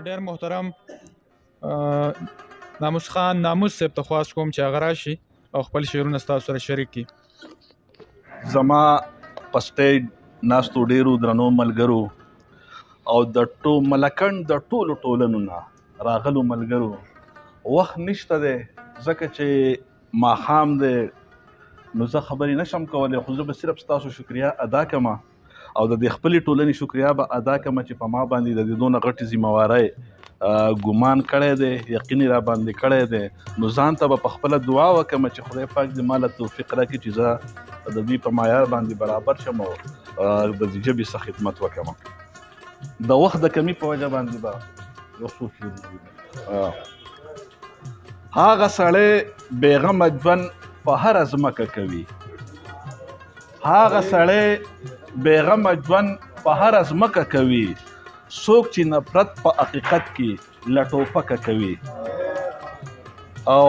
ډېر محترم ناموس خان ناموس صاحب ته خواست کوم چې هغه راشي او خپل شعرونه ستاسو سره شریک کړي. زما په سټیج ناستو ډېرو درنو ملګرو او د ملکنډ د ټولو ټولنو نه راغلو ملګرو، وخت نشته دی ځکه چې ماښام دی نو زه خبرې نشم کولی، خو زه به صرف ستاسو شکریه ادا کړم او د دې خپلې ټولنې شکریه به ادا کړم چې په ما باندې د دې دونه غټې ذمهوارۍ ګمان کړی دی، یقین را باندې کړی دی، نو ځان ته به په خپله دعا وکړم چې خدای پاک دې ما له توفیق راکړي چې زه د دوی په معیار باندې برابر شم او د ژبې څه خدمت وکړم. د وخت د کمي په وجه باندې به یو څو شعرونه هغه سړی بېغمه ژوند په هره ځمکه کوي، هغه سړی بېغمه ژوند په هره ځمکه کوي، څوک چې نفرت په حقیقت کې له ټوپکه کوي. او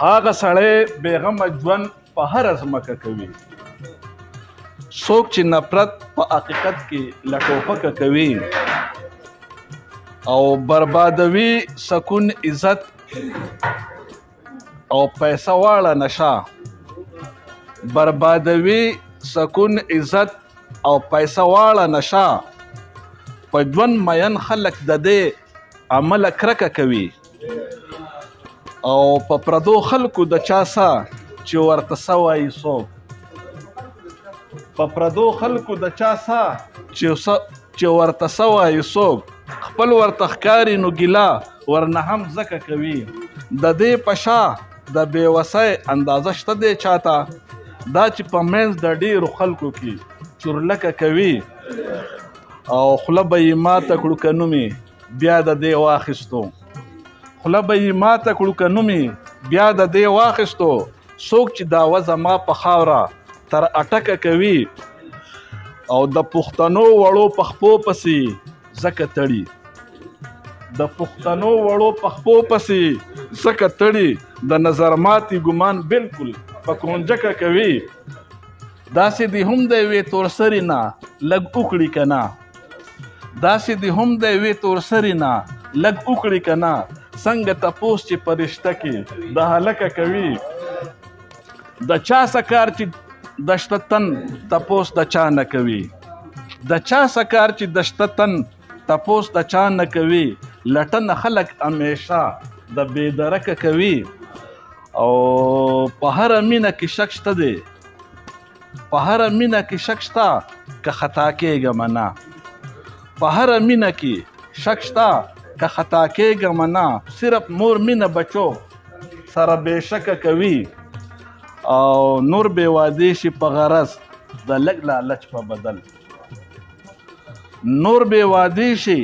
هغه سړی بېغمه ژوند په هره ځمکه کوي، څوک چې نفرت په حقیقت کې له ټوپکه کوي او بربادوي سکون عزت او پیسه واړه نشه، بربادوي سکون عزت او پیسه واړه نشه، په ژوند مین خلک د دې عمله کرکه کوي او په پردو خلکو د چا څه چې ورته څه وایي څوک، په پردو خلکو د چا څه چې ورته څه وایي څوک، خپل ورته ښکاري نو ګیله ورنه هم ځکه کوي. د دې په شا د بېوسۍ اندازه شته دی چاته، دا چې په منځ د ډېرو خلکو کې چورلکه کوي او خوله به یې ماته کړو که نومې بیا د دې واخیستو، خوله به یې ماته کړو که نومې بیا د دې واخیستو، څوک چې دعوه زما په خاوره تر اټکه کوي او د پښتنو وړو پخپو پسې ځکه تړي، د پښتنو وړو پخپو پسې ځکه تړي، د نظر ماتي ګمان بالکل په کونجکه کوي. داسې دې هم د یوې تورسرې نه لږ وکړي که نه، داسې دې هم د یوې تورسرې نه لږ وکړي که نه، څنګه تپوس چې په رشته کې د هلکه کوي، د چا څه کار چې د شته تن تپوس د چا نه کوي، د چا څه کار چې د شته تن تپوس د چا نه کوي، لټنه خلک همیشه د بېدرکه کوي. او په هره مینه کې شک شته دی، په هره مینه کې شک شته که خطا کېږم نه، په هره مینه کې شک شته که خطا کېږم نه، صرف مور مینه بچو سره بې شکه کوي او نور بې وادې شي په غرض د لږ لالچ په بدل، نور بې وادې شي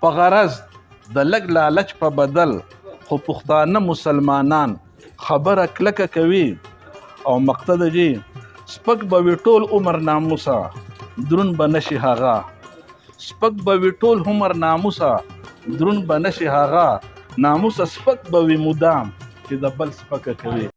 په غرض د لږ لالچ په بدل، خو پښتانه مسلمانان خبره کلکه کوي او مقصد جي سپک به وي ټول عمر ناموسه درون به نشي هغه، سپک به وي ټول عمر ناموسه درون به نشي هغه، ناموسه سپک به وي مدام چې د بل سپکه کوي.